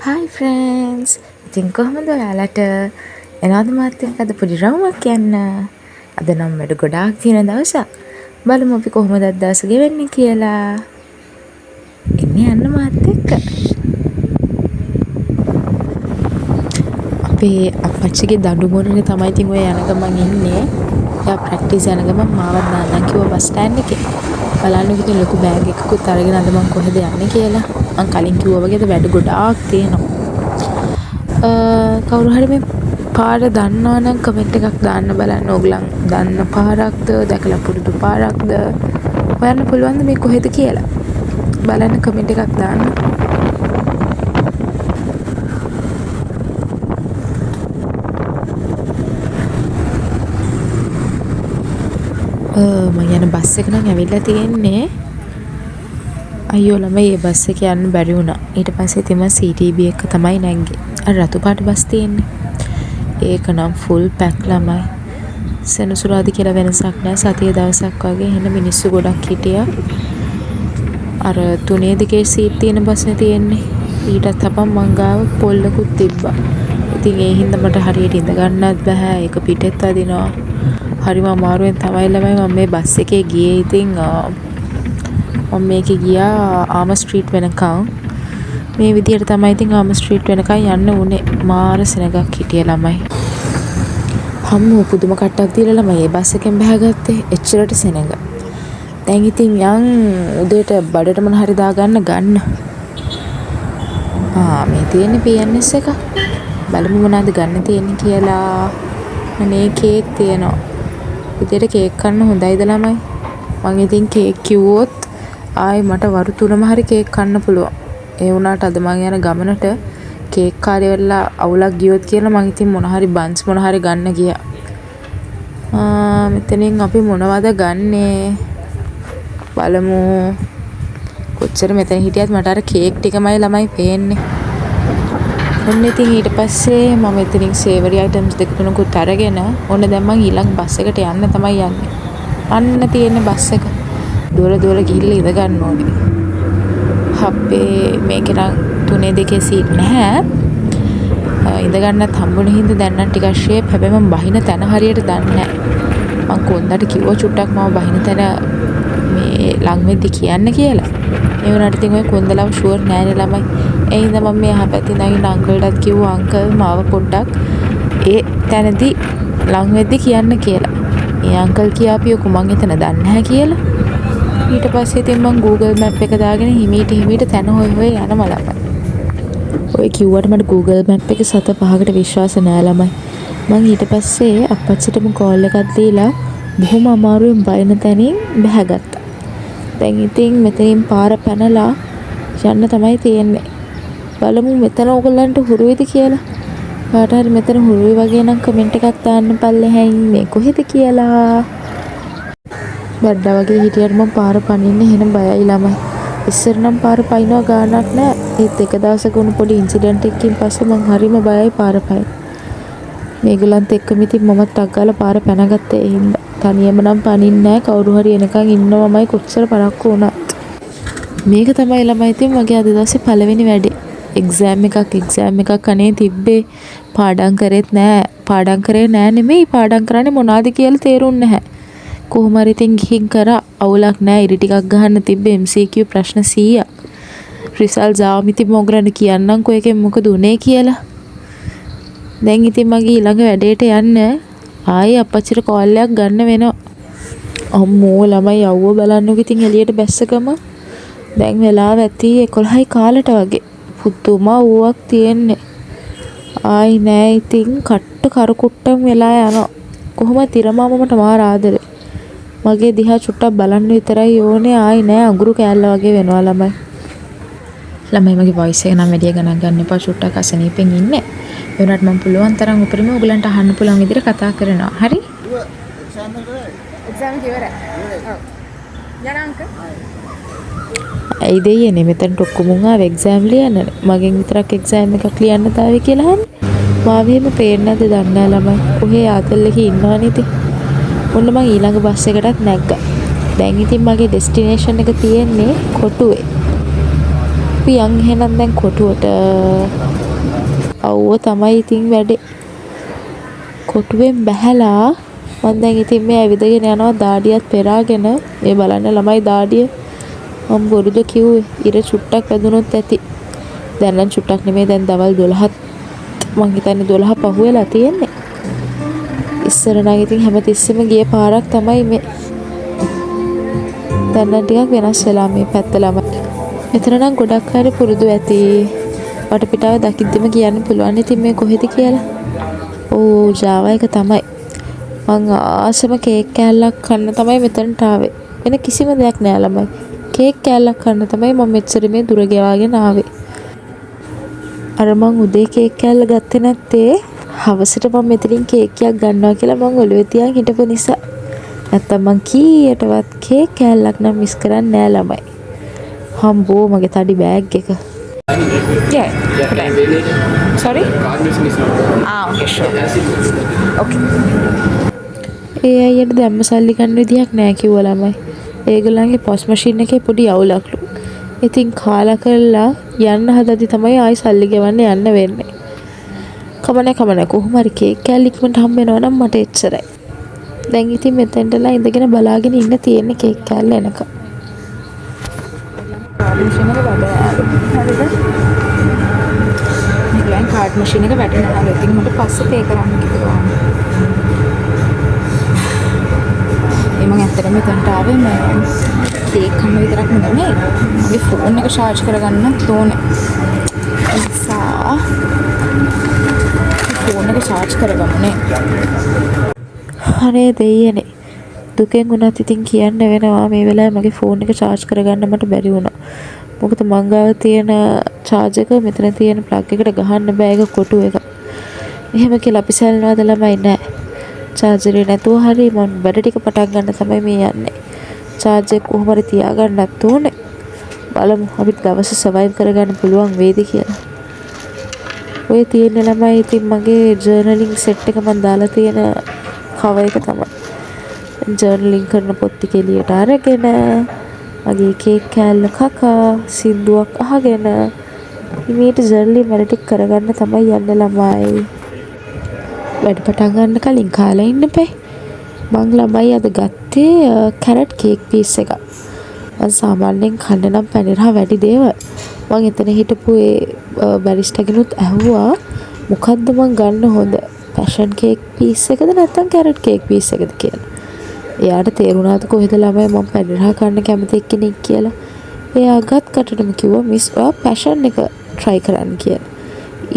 Hi friends! ඉතින් කොහොමද ඔයාලට එනවාද මාත් එක්ක අද පොඩි රවුමක් යන්න? අද නම් වැඩ ගොඩාක් තියෙන දවසක්. බලමු අපි කොහොමද අද දවස ගෙවන්නේ කියලා. එන්න යන්න මාත් එක්ක. අපේ අපච්චිගේ දඬු මොරේ තමයි ඉතින් ඔය යන ගමන් ඉන්නේ. එයා ප්‍රැක්ටිස් යන ගමන් මාවත් දාන්න කිව්වා බස් ස්ටෑන්ඩ් එකේ. බලන්න ඉතින් ලොකු බෑග් එකකුත් අරගෙන අද මං කොහෙද යන්නේ කියලා. මං කලින් කිව්වා වගේ අද වැඩ ගොඩාක් තියෙනවා. කවුරු හරි මේ පාර දන්නවා නම් කමෙන්ට් එකක් දාන්න බලන්න. ඕගලන් දන්න පාරක්ද දැකලා පුරුදු පාරක්ද හොයන්න පුළුවන්ද මේ කොහෙද කියලා. බලන්න කමෙන්ට් එකක් දාන්න. මම යන බස් එක නම් ඇවිල්ලා තියෙන්නේ. අයියෝ ළමයි මේ බස් එක යන්න බැරි වුණා. ඊට පස්සේ ඉතින් මම CTB එක තමයි නැග්ගේ. අර රතු පාට බස් තියෙන්නේ. ඒක නම් ෆුල් පැක් ළමයි. සෙනසුරාදා කියලා වෙනසක් නැහැ. සතිය දවසක් වගේ එහෙන මිනිස්සු ගොඩක් හිටියා. අර 3 සීට් තියෙන බස්නේ තියෙන්නේ. ඊටත් අපම් මං ගාව පොල්ලකුත් තිබ්බා. ඉතින් ඒ හින්දා මට හරියට ඉඳ ගන්නත් බෑ. ඒක පිටෙත් අදිනවා. හරිම අමාරුවෙන් තමයි ළමයි මම මේ බස් එකේ ගියේ. ඉතින් මම මේකේ ගියා ආම ස්ට්‍රීට් වෙනකන්. මේ විදියට තමයි ඉතින් ආම ස්ට්‍රීට් වෙනකන් යන්න උනේ. මාර සෙනගක් හිටිය ළමයි. හම්මෝ පුදුම කට්ටක් දීලා ළමයි මේ බස් එකෙන් බහගත්තේ. එච්චරට සෙනග. දැන් ඉතින් යන් උදේට බඩට මොන හරි දාගන්න ගන්න. මේ තියෙන්නේ PNS එක. බලමු මොනවද ගන්න තියෙන්නේ කියලා. අනේ කේක් තියෙනවා. උදේට කේක් කන්න හොඳයිද ළමයි? මං ඉතින් කේක් කිව්වොත් ආයි මට වරු 3ම හරි කේක් කන්න පුළුවන්. ඒ වුණාට අද මං යන ගමනට කේක් කාර්ය වෙලා අවුලක් ගියොත් කියලා මං ඉතින් මොන හරි බන්ස් මොන හරි ගන්න ගියා. මෙතනින් අපි මොනවද ගන්නේ? බලමු. කොච්චර මෙතන හිටියත් මට අර කේක් ටිකමයි ළමයි පේන්නේ. ඔන්න ඉතින් ඊට පස්සේ මම එතනින් සේවරි අයිටම්ස් දෙක තුනකුත් අරගෙන ඔන්න දැන් මං ඊළඟ බස් එකට යන්න තමයි යන්නේ. අන්න තියෙන බස් එක. දුර ගිහිල්ලා ඉඳ ගන්න ඕනේ. අපේ මේකේ නම් 3 සීට් නැහැ. ඉඳ ගන්නත් හම්බුනේ හින්දා දැන් නම් ටිකක් ෂේප්. හැබැයි මම බහින තැන හරියට දන්නේ නැහැ. මං කොන්දට කිව්වා චුට්ටක් මම බහින තැන මේ ලඟ වෙද්දි කියන්න කියලා. ඒ වුණාට ඉතින් ඔය කොන්දලව ෂුවර් නෑනේ ළමයි. ඒ හින්දා මම මේ අහපැත්තේ ඉඳන් අංකල්ටත් කිව්වා අංකල් මාව පොඩ්ඩක් ඒ තැනදී ලඟ වෙද්දි කියන්න කියලා. ඒ අංකල් කියාපියකෝ මං එතන දන්නේ නැහැ කියලා. ඊට පස්සේ ඉතින් මං Google Map එක දාගෙන හිමීට තැන හොය යනවා ළමයි. ඔය කිව්වට මට Google Map එකේ 7-5කට විශ්වාස නෑ ළමයි. මං ඊට පස්සේ අප්පච්චිටම කෝල් එකක් දීලා බොහොම අමාරුවෙන් බයින තැනින් බැහැගත්තා. දැන් ඉතින් මෙතනින් පාර පැනලා යන්න තමයි තියෙන්නේ. බලමු මෙතන ඕගොල්ලන්ට හුරුයිද කියලා. කාට හරි මෙතන හුරුයි වගේ නම් කමෙන්ට් එකක් දාන්න පල්ලෙහැයින් මේ කොහෙද කියලා. බඩ වගේ හිටියට මම පාර පනින්න එහෙනම් බයයි ළමයි. ඉස්සර නම් පාර පයින්නවා ගානක් නෑ. ඒත් එක දවසක වුණ පොඩි ඉන්සිඩන්ට් එකකින් පස්සේ මං හරිම බයයි පාර පයින්. මේගොල්ලන්ත් එක්කම ඉතින් මමත් ටක් ගාලා පාර පැනගත්තා. ඒ හින්දා තනියම නම් පනින්නේ නෑ. කවුරු හරි එනකන් ඉන්නවමයි කොච්චර පරක්කු වුණත්. මේක තමයි ළමයි ඉතින් මගේ අද දවසේ පළවෙනි වැඩේ. එක්සෑම් එකක් අනේ තිබ්බේ. පාඩම් කරේ නෑ නෙමෙයි. පාඩම් කරන්නේ මොනවද කියලා තේරුන්නේ නැහැ. කොහොම හරි ඉතින් ගිහින් කරා අවුලක් නෑ. ඉරි ටිකක් ගහන්න තිබ්බේ MCQ ප්‍රශ්න 100ක්. රිසල්ට්ස් ආවම ඉතින් මොග්‍රන්ට කියන්නම්කෝ එකෙන් මොකද උනේ කියලා. දැන් ඉතින් මගේ ඊළඟ වැඩේට යන්න ආයේ අපච්චිට කෝල් එකක් ගන්න වෙනවා. අම්මෝ ළමයි යවුව බලන්නකෝ ඉතින් එළියට බැස්සකම. දැන් වෙලාව ඇති 11යි කාලට වගේ. පුතුම ඌවක් තියෙන්නේ. ආයි නෑ ඉතින් කට්ට කරකුට්ටම් වෙලා යනවා. කොහොමද තිරමාමමට මාර ආදරේ. මගේ දිහා චුට්ටක් බලන්න විතරයි ඕනේ. ආයි නෑ අඟුරු කෑල්ල වගේ වෙනවා ළමයි. ළමයි මගේ වොයිස් එක නම් වැඩි ගණන් ගන්න එපා. චුට්ටක් අසනීපෙන් ඉන්නේ. ඒ වුණාට මම පුළුවන් තරම් උපරිම ඔයගලන්ට අහන්න පුළුවන් විදිහට කතා කරනවා. හරි? එක්සෑම් එක ඉවරයි. ඔව්. යනාංක. ඇයි දෙයියනේ මෙතනට ඔක්කොම ආව එක්සෑම් ලියන්න. මගෙන් විතරක් එක්සෑම් එකක් ලියන්න තාවේ කියලා අහන්නේ. මාවෙම පේන්නේ නැද්ද දන්නේ නැහැ ළමයි. කොහේ ආතල් එකේ ඉන්නවනේ ඉතින්. ඔන්න මං ඊළඟ බස් එකටත් නැග්ගා. දැන් ඉතින් මගේ ඩෙස්ටිනේෂන් එක තියෙන්නේ කොටුවේ. අපි යන් එහෙනම් දැන් කොටුවට අවුව තමයි ඉතින් වැඩේ. කොටුවෙන් බැහැලා මම දැන් ඉතින් මේ ඇවිදගෙන යනවා දාඩියත් පෙරාගෙන. මේ බලන්න ළමයි දාඩිය. මම බොරුද කිව්වේ ඉර චුට්ටක් වැදුනොත් ඇති. දැන් නම් චුට්ටක් නෙමෙයි දැන් දවල් 12ත් මං හිතන්නේ 12 පහු වෙලා තියෙන්නේ. ඉස්සර නම් ඉතින් හැමතිස්සෙම ගිය පාරක් තමයි මේ. දැන් නම් ටිකක් වෙනස් වෙලා මේ පැත්ත ළමයි. මෙතන නම් ගොඩක් අය පුරුදු ඇති. වටපිටාව දකිද්දිම කියන්න පුළුවන් ඉතින් මේ කොහෙද කියලා. ඕ ජාවා එක තමයි. මං ආසම කේක් කෑල්ලක් කන්න තමයි මෙතනට ආවේ. වෙන කිසිම දෙයක් නෑ ළමයි. කේක් කෑල්ලක් කන්න තමයි මම මෙච්චර මේ දුර ගෙවාගෙන ආවේ. අර මං උදේ කේක් කෑල්ල ගත්තේ නැත්තේ හවසට මම මෙතනින් කේක් එකක් ගන්නවා කියලා මං ඔළුවේ තියන් හිටපු නිසා. නැත්තම් මං කීයටවත් කේක් කෑල්ලක් නම් මිස් කරන්නේ නෑ ළමයි. හම්බෝ මගේ තඩි බෑග් එක. Yeah. Sorry? Okay, sure. Okay. ඒ අයියට දැම්ම සල්ලි ගන්න විදියක් නෑ කිව්වා ළමයි. ඒගොල්ලන්ගේ පොස් මැෂින් එකේ පොඩි අවුලක්ලු. ඉතින් කාලා කරලා යන්න හදද්දි තමයි ආයි සල්ලි ගෙවන්න යන්න වෙන්නේ. කමනේ කොහොම හරි කේක් කෑල්ල ඉක්මනට හම්බ වෙනවා නම් මට එච්චරයි. දැන් ඉතින් මෙතෙන්ටලා ඉඳගෙන බලාගෙන ඉන්න තියෙන්නේ කේක් කෑල්ල එනකම්. කාඩ් මැෂින් එක වැටෙනවා. ඉතින් මට පස්සේ පේ කරන්න කිව්වා. මම ඇත්තටම මෙතනට ආවේ මම කේක් කන්න විතරක් නෙමෙයි මගේ ෆෝන් එක charge කරගන්නත් ඕනේ. ඒ නිසා ෆෝන් එක charge කරගමුනේ. අනේ දෙයියනේ. දුකෙන් උනත් ඉතින් කියන්න වෙනවා මේ වෙලාවේ මගේ ෆෝන් එක charge කරගන්න මට බැරි වුණා. මොකද මං ගාව තියෙන charge එක මෙතන තියෙන plug එකට ගහන්න බෑ ඒක කොටු එක. එහෙම කියලා අපි සැලනවාද ළමයි නෑ. charger එක නැතුව හරි මම වැඩ ටික පටන් ගන්න තමයි මේ යන්නේ. charge එක කොහොම හරි තියාගන්නත් ඕනේ. බලමු අපිට දවස් survive කරගන්න පුළුවන් වේද කියලා. ඔය තියෙන ළමයි ඉතින් මගේ journaling set එක මම දාලා තියෙන cover එක තමයි. journaling කරන පොත් ටික එළියට අරගෙන මගේ කේක් කෑල්ල කකා සින්දුවක් අහගෙන ඉමීට journaling වැඩ ටික කරගන්න තමයි යන්නේ ළමයි. වැඩ පටන් ගන්න කලින් කාලා ඉන්න බෑ. මං ළමයි අද ගත්තේ කැරට් කේක් පීස් එකක්. මං සාමාන්‍යයෙන් කන්න නම් පැණිරහ වැඩි දේවල්. මං එතන හිටපු ඒ බැරිස්ටාගෙනුත් ඇහුවා මොකද්ද මං ගන්න හොඳ පැෂන් කේක් පීස් එකද නැත්නම් කැරට් කේක් පීස් එකද කියලා. එයාට තේරුණාද කොහෙද ළමයි මම පැණිරහ කන්න කැමති එක්කෙනෙක් කියලා. එයා ගත් කටටම කිව්වා මිස් ඔයා පැෂන් එක try කරන්න කියලා.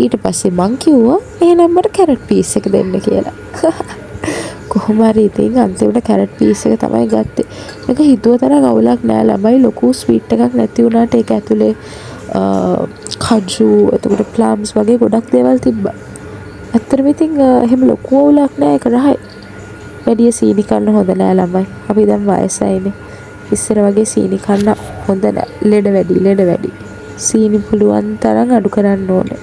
ඊට පස්සේ මං කිව්වා එහෙනම් මට කැරට් පීස් එක දෙන්න කියලා. කොහොම හරි ඉතින් අන්තිමට කැරට් පීස් එක තමයි ගත්තේ. මේක හිතුව තරම් අවුලක් නෑ ළමයි ලොකු ස්වීට් එකක් නැති වුණාට ඒක ඇතුලේ කජු එතකොට ප්ලම්ස් වගේ ගොඩක් දේවල් තිබ්බා. ඇත්තටම ඉතින් එහෙම ලොකු අවුලක් නෑ ඒක රහයි. වැඩි සීනි කන්න හොඳ නෑ ළමයි. අපි දැන් වයසයිනේ. ඉස්සර වගේ සීනි කන්න හොඳ නෑ. ලෙඩ වැඩි. සීනි පුළුවන් තරම් අඩු කරන්න ඕනේ.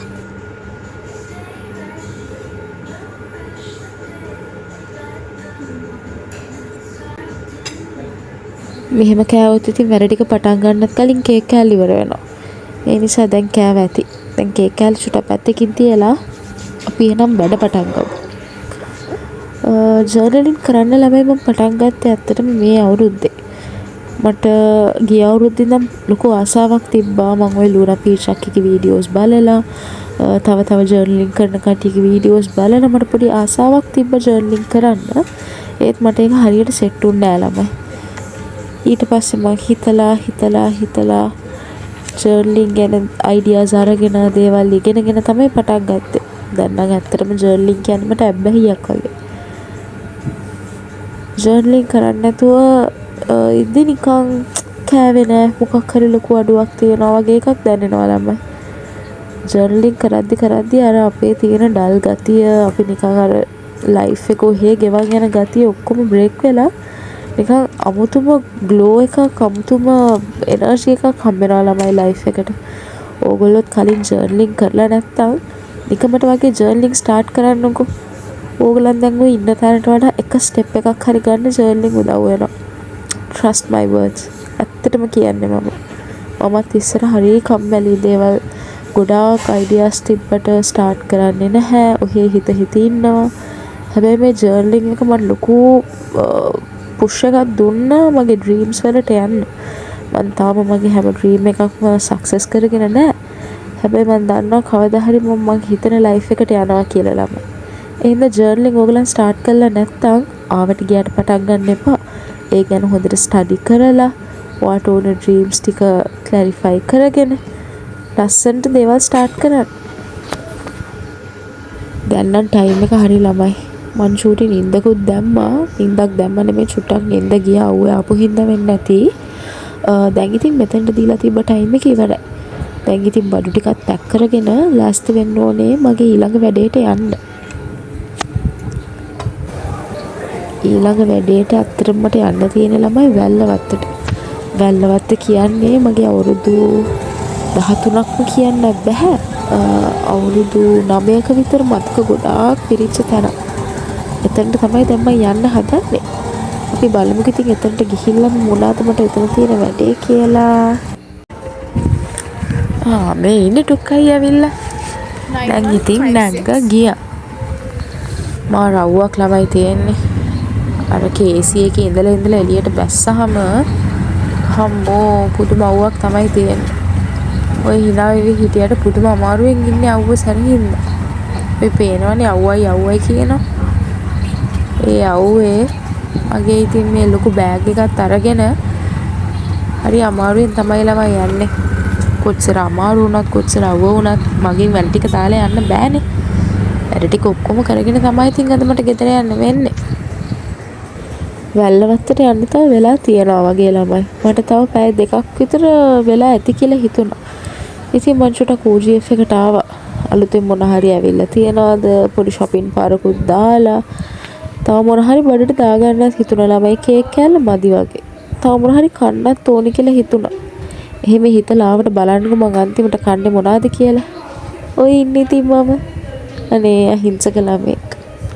මෙහෙම කෑවොත් ඉතින් වැඩ ටික පටන් ගන්නත් කලින් කේක් කෑල්ල ඉවර වෙනවා. ඒ නිසා දැන් කෑව ඇති. දැන් කේක් කෑල්ල චුට්ටක් පැත්තකින් තියලා අපි එනම් වැඩ පටන් ගමු. ජර්නලින් කරන්න ළමයි මම පටන් ගත්තේ ඇත්තටම මේ අවුරුද්දේ. මට ගිය අවුරුද්දේ ඉඳන් ලොකු ආසාවක් තිබ්බා. මම ওই ලූනා පීචක්ගේ වීඩියෝස් බලලා තව ජර්නලින් කරන කට්ටියගේ වීඩියෝස් බලලා මට පොඩි ආසාවක් තිබ්බා ජර්නලින් කරන්න. ඒත් මට ඒක හරියට සෙට් වුණේ නෑ ළමයි. ඊට පස්සේ මම හිතලා ජර්නලින් ගැන අයිඩියාස් අරගෙන දේවල් ඉගෙනගෙන තමයි පටන් ගත්තේ. දැන් නම් ඇත්තටම ජර්නලින් කියන්නේ මට අබ්බැහියක් වගේ. ජර්නලින් කරන්නේ නැතුව ඉඳි නිකන් කෑවේ නෑ මොකක් හරි ලොකු අඩුවක් තියෙනවා වගේ එකක් දැනෙනවා ළමයි. ජර්නලින් කරද්දි අර අපේ තියෙන ඩල් ගතිය අපි නිකන් අර ලයිෆ් එක ඔහේ ගෙවන් යන ගතිය ඔක්කොම බ්‍රේක් වෙලා නිකන් අමුතුම ග්ලෝ එකක් අමුතුම එනර්ජි එකක් හම්බෙනවා ළමයි ලයිෆ් එකට. ඕගොල්ලොත් කලින් ජර්නලින් කරලා නැත්තම් නිකමට වගේ ජර්නලින් ස්ටාර්ට් කරන්නකෝ. ඕගොල්ලන් දැන් ඔය ඉන්න තැනට වඩා එක ස්ටෙප් එකක් හරි ගන්න ජර්නලින් උදව් වෙනවා. trust my words. ඇත්තටම කියන්නේ මම. මමත් ඉස්සර හරිය කම්මැලි දේවල් ගොඩාක් අයිඩියාස් තිබ්බට ස්ටාර්ට් කරන්නේ නැහැ. ඔහේ හිත ඉන්නවා. හැබැයි මේ ජර්නලින් එක මට ලොකු පුෂ් එකක් දුන්නා මගේ ඩ්‍රීම්ස් වලට යන්න. මම තාම මගේ හැම ඩ්‍රීම් එකක්ම සක්සස් කරගෙන නැහැ. හැබැයි මම දන්නවා කවදා හරි මම මගේ හිතන ලයිෆ් එකට යනවා කියලා ළම. එහෙනම් ජර්නලින් ඕගලන් ස්ටාර්ට් කළා නැත්නම් ආවට ගියාට පටන් ගන්න එපා. ඒ ගැන හොඳට ස්ටඩි කරලා ඔයාට ඕන ඩ්‍රීම්ස් ටික ක්ලැරිෆයි කරගෙන ලස්සනට දේවල් ස්ටාර්ට් කරන්න. දැන් නම් ටයිම් එක හරි ළමයි. මං ෂූටින් නින්දකුත් දැම්මා. නින්දක් දැම්ම නෙමෙයි චුට්ටක් නින්ද ගියා. ඌ ආපු හින්දා වෙන්නේ නැති. දැන් ඉතින් මෙතනට දීලා තිබ්බ ටයිම් එක ඉවරයි. දැන් ඉතින් බඩු ටිකක් පැක් කරගෙන ලෑස්ති වෙන්න ඕනේ මගේ ඊළඟ වැඩේට යන්න. ඊළඟ වැඩේට අත්‍තරම මට යන්න තියෙන ළමයි වැල්ලවත්තට. වැල්ලවත්ත කියන්නේ මගේ අවුරුදු 13ක්ම කියන්න බෑ. අවුරුදු 9ක විතර මතක ගොඩාක් පිරිච්ච තැන. එතනට තමයි දැන් මම යන්න හදන්නේ. අපි බලමු ඉතින් එතනට ගිහිල්ලා මොනවාද මට එතන තියෙන වැඩේ කියලා. මේ ඉන්නේ ටුක්කයි ඇවිල්ලා. දැන් ඉතින් නැග්ගා ගියා. මා රවුවක් ළමයි තියෙන්නේ. අර KC එකේ ඉඳලා එළියට බැස්සහම හම්බෝ පුදුම අවුවක් තමයි තියෙන්නේ. ඔය hina වෙවි හිටියට පුදුම අමාරුවෙන් ඉන්නේ අවුව සැරින්ද. ඔය පේනවනේ අවුවයි කියනවා. ඒ අවුවේ මගේ ඉතින් මේ ලොකු බෑග් එකත් අරගෙන හරි අමාරුවෙන් තමයි ළමයි යන්නේ. කොච්චර අමාරු වුණත් කොච්චර අවුව වුණත් මගෙන් වැඩ ටික දාලා යන්න බෑනේ. වැඩ ටික ඔක්කොම කරගෙන තමයි ඉතින් අද මට ගෙදර යන්න වෙන්නේ. වැල්ලවත්තට යන්න තව වෙලා තියනවා වගේ ළමයි. මට තව පැය 2ක් විතර වෙලා ඇති කියලා හිතුණා. ඉතින් මං චුට්ටක් OGF එකට ආවා. අලුතෙන් මොන හරි ඇවිල්ලා තියනවාද පොඩි shopping පාරකුත් දාලා. තව මොන හරි බඩට දාගන්නත් හිතුණා ළමයි කේක් කෑල්ල මදි වගේ. තව මොන හරි කන්නත් ඕනි කියලා හිතුණා. එහෙම හිතලා ආවට බලන්නකො මං අන්තිමට කන්නේ මොනවද කියලා. ඔය ඉන්නේ ඉතින් මම. අනේ අහිංසක ළමෙක්.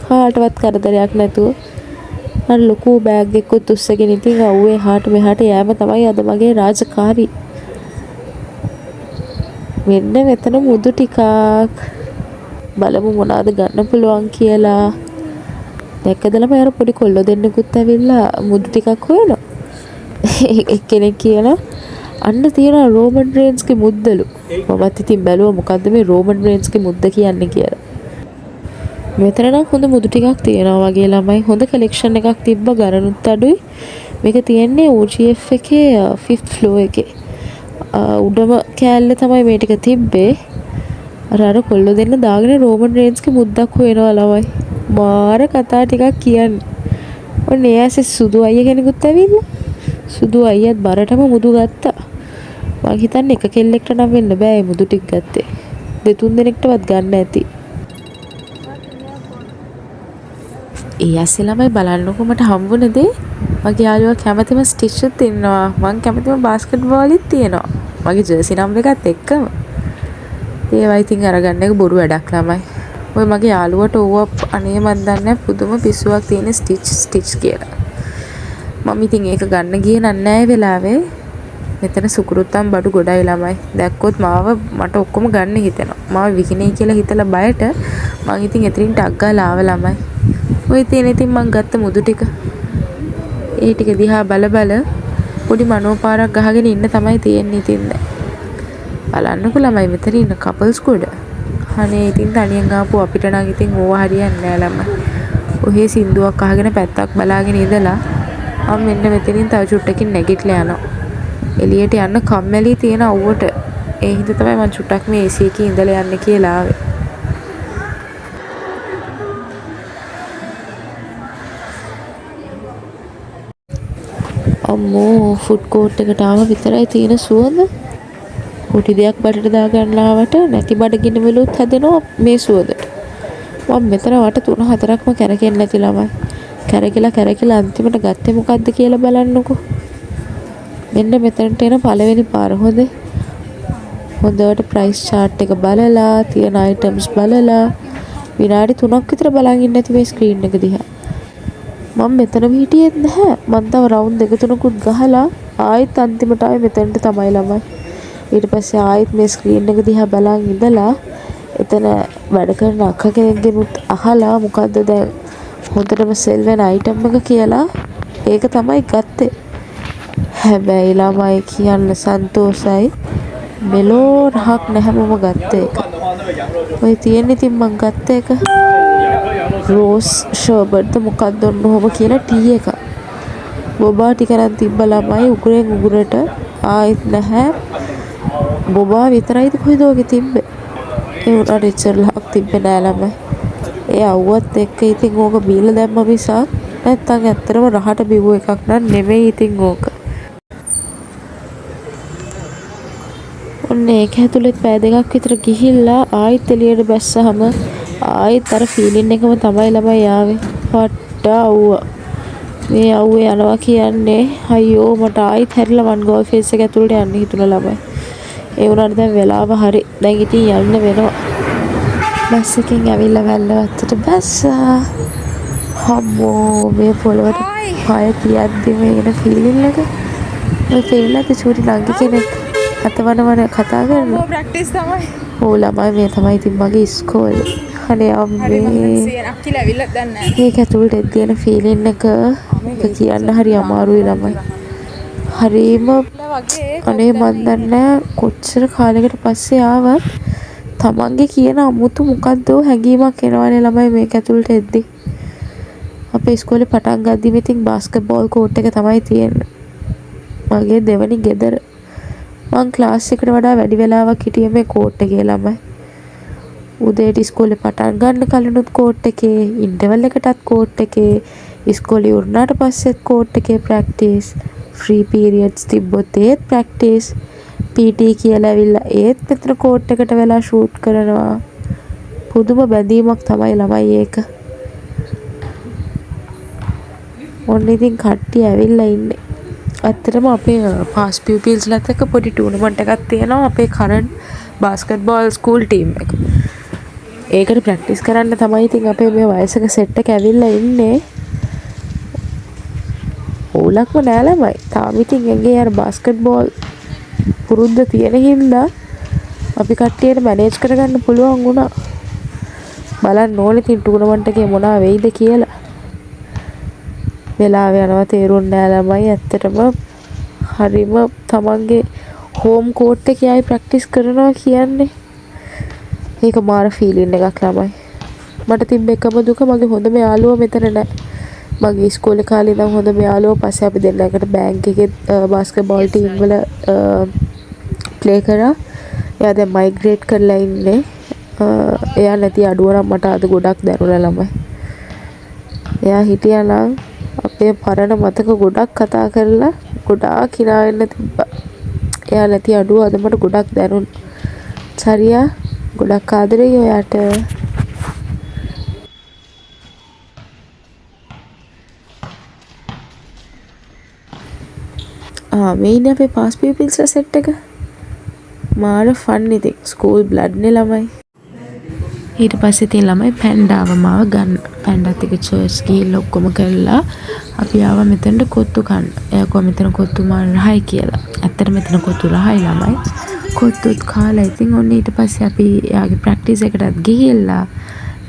කාටවත් කරදරයක් නැතුව අර ලොකු බෑග් එකකුත් උස්සගෙන ඉතින් අවුවේ එහාට මෙහාට යෑම තමයි අද මගේ රාජකාරී. මෙන්න මෙතන මුදු ටිකක් බලමු මොනවද ගන්න පුළුවන් කියලා. දැක්කදලම අර පොඩි කොල්ලෝ දෙන්නෙකුත් ඇවිල්ලා මුදු ටිකක් හොයනවා. එක්කෙනෙක් කියනවා අන්න තියෙන රෝමන් රේන්ස්ගේ මුද්දලු. මමත් ඉතින් බැලුවා මොකද්ද මේ රෝමන් රේන්ස්ගේ මුද්ද කියන්නේ කියලා. මෙතන නම් හොඳ මුදු ටිකක් තියෙනවා වගේ ළමයි. හොඳ කලෙක්ෂන් එකක් තිබ්බ ගණනුත් අඩුයි. මේක තියෙන්නේ OGF එකේ 5th floor එකේ. උඩම කෑල්ලේ තමයි මේ ටික තිබ්බේ. අර කොල්ලෝ දෙන්න දාගෙන රෝමන් රේන්ස්ගේ මුද්දක් හොයනවා ළමයි. මාර කතා ටිකක් කියන්නේ. ඔන්න එයාසේ සුදු අයියා කෙනෙකුත් ඇවිල්ලා. සුදු අයියත් බරටම මුදු ගත්තා. මං හිතන්නේ එක කෙල්ලෙක්ට නම් වෙන්න බෑ මේ මුදු ටික ගත්තේ. දෙතුන් දෙනෙක්ටවත් ගන්න ඇති. ඒ ඇස්සේ ළමයි බලන්නකො මට හම්බුන දේ. මගේ යාළුවා කැමතිම ස්ටිච්චුත් ඉන්නවා. මං කැමතිම බාස්කට් බෝලෙත් තියෙනවා. මගේ ජර්සි නම්බර් එකත් එක්කම. ඒවා ඉතින් අරගන්න එක බොරු වැඩක් ළමයි. ඔය මගේ යාළුවට ඕව අනේ මන් දන්නේ පුදුම පිස්සුවක් තියෙන ස්ටිච් කියලා. මම ඉතින් ඒක ගන්න ගියේ නෑ වෙලාවේ. මෙතන සුකුරුත්තම් බඩු ගොඩයි ළමයි. දැක්කොත් මට ඔක්කොම ගන්න හිතෙනවා. මාව විකිනේ කියලා හිතලා බයට මං ඉතින් එතනින් ටක් ගාලා ආව ළමයි. ඔය තියෙන ඉතින් මං ගත්ත මුදු ටික. ඒ ටික දිහා බල පොඩි මනෝපාරක් ගහගෙන ඉන්න තමයි තියෙන්නේ ඉතින් දැන්. බලන්නකො ළමයි මෙතන ඉන්න කපල්ස් ගොඩ. අනේ ඉතින් තනියෙන් ආපු අපිට නම් ඉතින් ඕවා හරියන්නේ නෑ ළමයි. ඔහේ සින්දුවක් අහගෙන පැත්තක් බලාගෙන ඉඳලා මම මෙන්න මෙතනින් තව චුට්ටකින් නැගිටලා යනවා. එළියට යන්න කම්මැලි තියෙන අවුවට. ඒ හින්දා තමයි මම චුට්ටක් මේ AC එකේ ඉඳලා යන්නේ කියලා ආවේ. අම්මෝ ෆුඩ් කෝට් එකට ආව විතරයි තියෙන සුවඳ. කුටි දෙයක් බඩට දාගන්න ආවට නැති බඩගින්න වලුත් හැදෙනවා මේ සුවඳට. මම මෙතන වට 3-4ක්ම කැරකෙන්නේ නැති ළමයි. කැරකිලා අන්තිමට ගත්තේ මොකද්ද කියලා බලන්නකෝ. මෙන්න මෙතනට එන පළවෙනි පාර හොඳේ. හොඳට ප්‍රයිස් chart එක බලලා තියෙන items බලලා විනාඩි 3ක් විතර බලන් ඉන්න ඇති මේ ස්ක්‍රීන් එක දිහා. මම මෙතනම හිටියෙත් නැහැ. මම තව රවුන්ඩ් 2-3කුත් ගහලා ආයෙත් අන්තිමට ආයෙ මෙතනට තමයි ළමයි. ඊට පස්සේ ආයෙත් මේ ස්ක්‍රීන් එක දිහා බලන් ඉඳලා එතන වැඩ කරන අක්ක කෙනෙක්ගෙනුත් අහලා මොකද්ද දැන් හොඳටම සෙල් වෙන අයිටම් එක කියලා ඒක තමයි ගත්තේ. හැබැයි ළමයි කියන්න සන්තෝසයි මෙලෝ රහක් නැහැ මම ගත්ත එක. ඔය තියෙන ඉතින් මං ගත්ත එක රෝස් ෂර්බට්ද මොකක්ද ඔන්න ඔහොම කියලා ටී එක. බොබා ටික නම් තිබ්බ ළමයි උගුරෙන් උගුරට ආයෙත් නැහැ. බොබා විතරයිද කොහෙද ඔගේ තිබ්බේ. ඒ උනාට එච්චර ලහක් තිබ්බේ නෑ ළමයි. ඒ අවුවත් එක්ක ඉතින් ඕක බීලා දැම්ම මිසක් නැත්තම් ඇත්තටම රහට බිව්ව එකක් නන් නෙමෙයි ඉතින් ඕක. ඔන්න ඒක ඇතුළෙත් පැය දෙකක් විතර ගිහිල්ලා ආයෙත් එළියට බැස්සහම ආයෙත් අර ෆීලින් එකම තමයි ළමයි ආවේ. පට්ට අවුවා. මේ අවුවේ යනවා කියන්නේ අයියෝ මට ආයෙත් හැරිලා වන් ගෝල් ෆේස් එක ඇතුළට යන්න හිතුණා ළමයි. ඒ වුණාට දැන් වෙලාව හරි. දැන් ඉතින් යන්න වෙනවා. බස් එකෙන් ඇවිල්ලා වැල්ලවත්තට බැස්සා. හම්මෝ මේ පොළවට පය තියද්දි මේ එන ෆීලින් එක. ඔය ෆීල් එක චූටි ළඟ කෙනෙක් අතවනවන කතා කරනවා. ප්‍රැක්ටිස් තමයි. ඕ ළමයි මේ තමයි ඉතින් මගේ ඉස්කෝලේ. අනේ අම්මේ. ඒක ඇතුළට එද්දී එන ෆීලින් එක කියන්න හරි අමාරුයි ළමයි. හරිම අනේ මන් දන්නේ කොච්චර කාලයකට පස්සේ ආවත් තමන්ගේ කියන අමුතු මොකද්ද හැඟීමක් එනවනේ ළමයි මේක ඇතුළට එද්දී. අපේ ඉස්කෝලේ පටන් ගද්දිම ඉතින් බාස්කට්බෝල් කෝට් එක තමයි තියෙන්නේ. මගේ දෙවනි ගෙදර මං ක්ලාස් එකට වඩා වැඩි වෙලාවක් හිටියේ මේ කෝට් එකේ ළමයි. උදේට ඉස්කෝලේ පටන් ගන්න කලිනුත් කෝට් එකේ, ඉන්ටර්වල් එකටත් කෝට් එකේ, ඉස්කෝලේ ඉවරනාට පස්සෙත් කෝට් එකේ ප්‍රැක්ටිස්, ෆ්‍රී පීරියඩ්ස් තිබ්බොත් ඒත් ප්‍රැක්ටිස්, PT කියලා ඇවිල්ලා ඒත් මෙතන කෝට් එකට වෙලා ෂූට් කරනවා. පුදුම බැඳීමක් තමයි ළමයි ඒක. ඔන්න ඉතින් කට්ටිය ඇවිල්ලා ඉන්නේ. ඇත්තටම අපේ පාස් පියුපිල්ස්ලත් එක්ක පොඩි ටූර්නමන්ට් එකක් තියෙනවා අපේ කරන්ට් බාස්කට්බෝල් ස්කූල් ටීම් එක. ඒකට ප්‍රැක්ටිස් කරන්න තමයි ඉතින් අපේ මේ වයසක සෙට් එක ඇවිල්ලා ඉන්නේ. ඕලක්ම නෑ ළමයි. තාම ඉතින් එංගේ අර බාස්කට්බෝල් පුරුද්ද තියෙන හින්දා අපි කට්ටියට මැනේජ් කරගන්න පුළුවන් වුණා. බලන්න ඕනේ ඉතින් ටූර්නමන්ට් එකේ මොනවා වෙයිද කියලා. වෙලාව යනවා තේරුන්නේ නෑ ළමයි. ඇත්තටම හරිම තමන්ගේ හෝම් කෝට් එකේ ආයි ප්‍රැක්ටිස් කරනවා කියන්නේ ඒක මාර ෆීලින් එකක් ළමයි. මට තිබ්බ එකම දුක මගේ හොඳම යාළුවා මෙතන නෑ. මගේ ඉස්කෝලේ කාලේ ඉඳන් හොඳම යාළුවා පස්සේ අපි දෙන්න එකට බැංක් එකේ බාස්කට්බෝල් ටීම් වල ප්ලේ කරා. එයා දැන් මයිග්‍රේට් කරලා ඉන්නේ. එයා නැති අඩුව නම් මට අද ගොඩක් දැනුණා ළමයි. එයා හිටියා නම් අපේ පරණ මතක ගොඩක් කතා කරලා ගොඩාක් hina වෙන්න තිබ්බා. එයා නැති අඩුව අද මට ගොඩක් දැනුණා. චරියා ගොඩක් ආදරෙයි ඔයාට. මේ ඉන්නේ අපේ පාස් පියුපිල්ස්ලා සෙට් එක. මාර ෆන් ඉතින් ස්කූල් බ්ලඩ් නේ ළමයි. ඊට පස්සේ තියෙන ළමයි පැන්ඩාව මාව ගන්න. පැන්ඩාත් එක්ක චර්ච් ගිහිල්ලා ඔක්කොම කරලා අපි ආවා මෙතනට කොත්තු කන්න. එයා කිව්වා මෙතන කොත්තු මාන රහයි කියලා. ඇත්තට මෙතන කොත්තු රහයි ළමයි. කොත්තුත් කාලා ඉතින් ඔන්න ඊට පස්සේ අපි එයාගේ ප්‍රැක්ටිස් එකටත් ගිහිල්ලා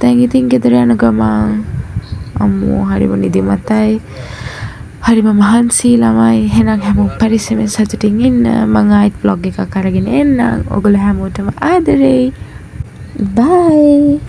දැන් ඉතින් ගෙදර යන ගමන් අම්මෝ හරිම නිදිමතයි. හරිම මහන්සි ළමයි. එහෙනම් හැමෝම පරිස්සමෙන් සතුටින් ඉන්න. මම ආයෙත් vlog එකක් අරගෙන එන්නම්. ඔයගොල්ලෝ හැමෝටම ආදරෙයි. Bye.